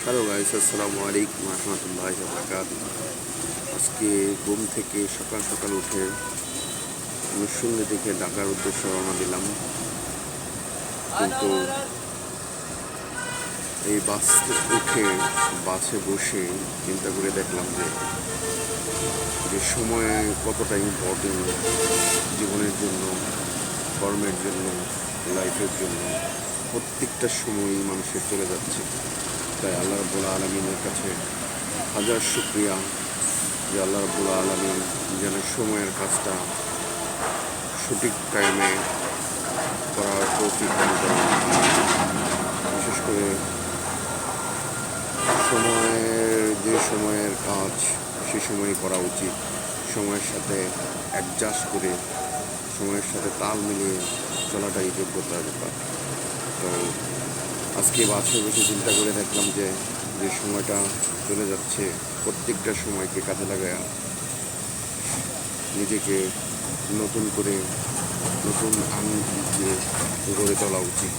Hello guys, আসসালামু আলাইকুম রহমতুল্লাহি ওয়া বারাকাতুহু। আজকে ঘুম থেকে সকাল সকাল উঠে নরসিংদী থেকে ঢাকার উদ্দেশ্যে রওনা দিলাম। কিন্তু এই বাসে বসে চিন্তা করে দেখলাম যে সময় কতটা ইম্পর্টেন্ট জীবনের জন্য, কর্মের জন্য, লাইফের জন্য। প্রত্যেকটা সময়ই মানুষের চলে যাচ্ছে। তাই আল্লাহ রাব্বুল আলামিনের কাছে হাজার শুকরিয়া যে আল্লাহ রাব্বুল আলামিন যেন সময়ের কাজটা সঠিক টাইমে করার তৌফিক দান করেন। বিশেষ করে সময়ের কাজ সে সময়ই করা উচিত। সময়ের সাথে অ্যাডজাস্ট করে, সময়ের সাথে তাল মিলিয়ে চলাটাই যোগ্যতার ব্যাপার। তো আজকে বাসে বসে চিন্তা করে দেখলাম যে সময়টা চলে যাচ্ছে, প্রত্যেকটা সময়কে কাজে লাগায় নিজেকে নতুন করে নতুন আনন্দ দিয়ে গড়ে তোলা উচিত।